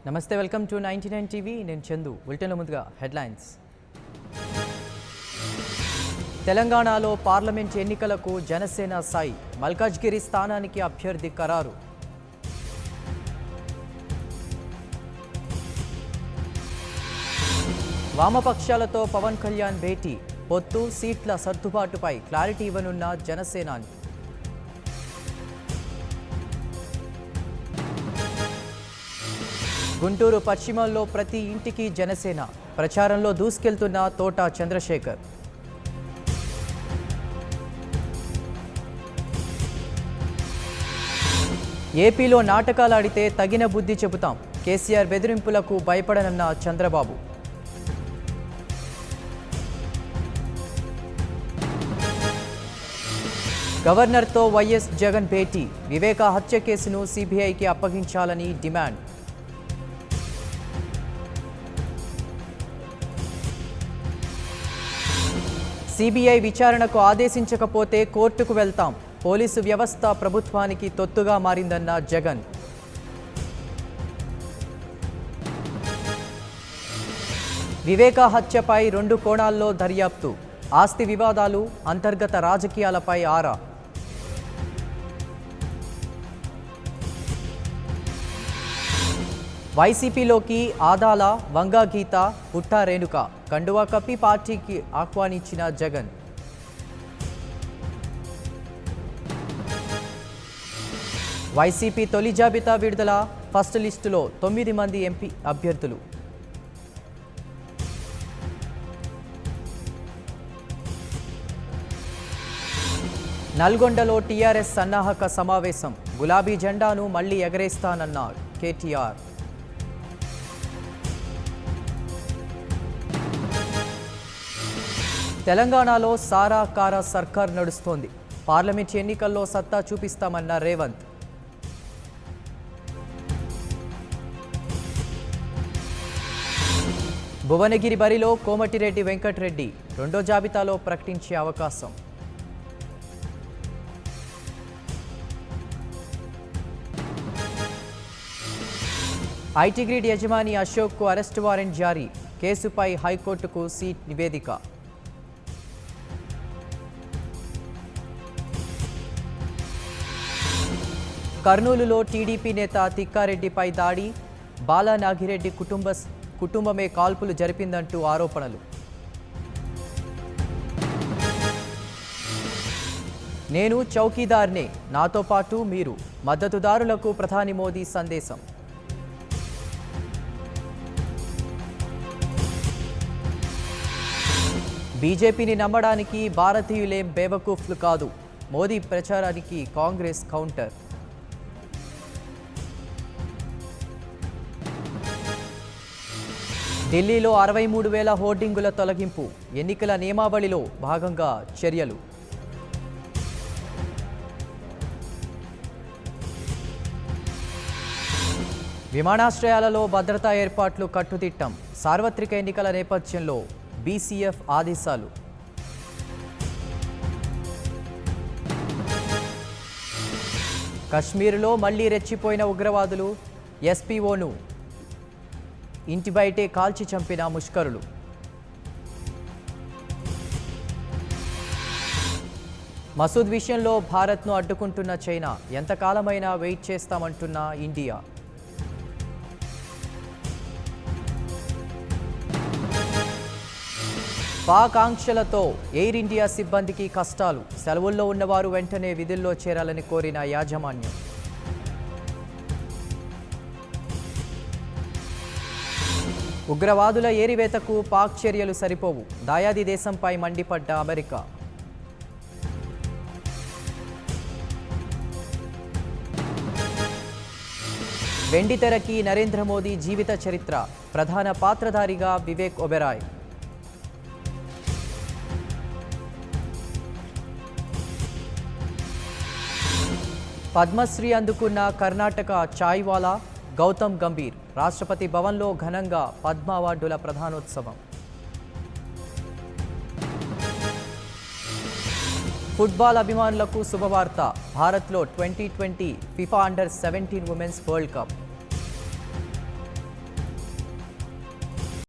నమస్తే, welcome to 99 TV. నేను చందు. బులెటిన్ల ముందుగా హెడ్లైన్స్. తెలంగాణలో పార్లమెంట్ ఎన్నికలకు జనసేన సాయి. మల్కాజ్గిరి స్థానానికి అభ్యర్థి ఖరారు. వామపక్షాలతో పవన్ కళ్యాణ్ భేటీ. పొత్తు సీట్ల సర్దుబాటుపై క్లారిటీ ఇవ్వనున్న జనసేనాని. గుంటూరు పశ్చిమంలో ప్రతి ఇంటికి జనసేన. ప్రచారంలో దూసుకెళ్తున్న తోట చంద్రశేఖర్. ఏపీలో నాటకాలాడితే తగిన బుద్ధి చెబుతాం. కేసీఆర్ బెదిరింపులకు భయపడనన్న చంద్రబాబు. గవర్నర్తో వైఎస్ జగన్ భేటీ. వివేక హత్య కేసును సిబిఐకి అప్పగించాలని డిమాండ్. సిబిఐ విచారణకు ఆదేశించకపోతే కోర్టుకు వెళ్తాం. పోలీసు వ్యవస్థ ప్రభుత్వానికి తొత్తుగా మారిందన్న జగన్. వివేక హత్యపై 2 కోణాల్లో దర్యాప్తు. ఆస్తి వివాదాలు, అంతర్గత రాజకీయాలపై ఆరా. వైసీపీలోకి ఆదాల, వంగా గీత, పుట్టా రేణుక. కండువా కప్పి పార్టీకి ఆహ్వానించిన జగన్. వైసీపీ తొలి జాబితా విడుదల. ఫస్ట్ లిస్టులో 9 మంది ఎంపీ అభ్యర్థులు. నల్గొండలో టీఆర్ఎస్ సన్నాహక సమావేశం. గులాబీ జెండాను మళ్లీ ఎగరేస్తానన్న కేటీఆర్. తెలంగాణలో సారా కారా సర్కార్ నడుస్తోంది. పార్లమెంట్ ఎన్నికల్లో సత్తా చూపిస్తామన్న రేవంత్. భువనగిరి బరిలో కోమటిరెడ్డి వెంకటరెడ్డి. 2వ జాబితాలో ప్రకటించే అవకాశం. ఐటీ గ్రిడ్ యజమాని అశోక్కు అరెస్ట్ వారెంట్ జారీ. కేసుపై హైకోర్టుకు సీట్ నివేదిక. కర్నూలులో టీడీపీ నేత తిక్కారెడ్డిపై దాడి. బాలానాగిరెడ్డి కుటుంబమే కాల్పులు జరిపిందంటూ ఆరోపణలు. నేను చౌకీదార్నే, నాతో పాటు మీరు. మద్దతుదారులకు ప్రధాని మోదీ సందేశం. బీజేపీని నమ్మడానికి భారతీయులేం బేవకూఫ్లు కాదు. మోదీ ప్రచారానికి కాంగ్రెస్ కౌంటర్. ఢిల్లీలో 63,000 హోర్డింగుల తొలగింపు. ఎన్నికల నియమావళిలో భాగంగా చర్యలు. విమానాశ్రయాలలో భద్రతా ఏర్పాట్లు కట్టుదిట్టం. సార్వత్రిక ఎన్నికల నేపథ్యంలో బీసీఎఫ్ ఆదేశాలు. కశ్మీర్లో మళ్లీ రెచ్చిపోయిన ఉగ్రవాదులు. ఎస్పీఓను ఇంటి బయటే కాల్చి చంపిన ముష్కరులు. మసూద్ విషయంలో భారత్ను అడ్డుకుంటున్న చైనా. ఎంతకాలమైనా వెయిట్ చేస్తామంటున్న ఇండియా. పాక్ ఆంక్షలతో ఎయిర్ ఇండియా సిబ్బందికి కష్టాలు. సెలవుల్లో ఉన్నవారు వెంటనే విధుల్లో చేరాలని కోరిన యాజమాన్యం. ఉగ్రవాదుల ఏరివేతకు పాక్ చర్యలు సరిపోవు. దాయాది దేశంపై మండిపడ్డ అమెరికా. వెండితెరకి నరేంద్ర మోదీ జీవిత చరిత్ర. ప్రధాన పాత్రధారిగా వివేక్ ఒబెరాయ్. పద్మశ్రీ అందుకున్న కర్ణాటక చాయ్వాలా గౌతమ్ గంభీర్. రాష్ట్రపతి భవన్లో ఘనంగా పద్మ అవార్డుల ప్రధానోత్సవం. ఫుట్బాల్ అభిమానులకు శుభవార్త. భారత్లో 2020 FIFA under 17 women's world cup.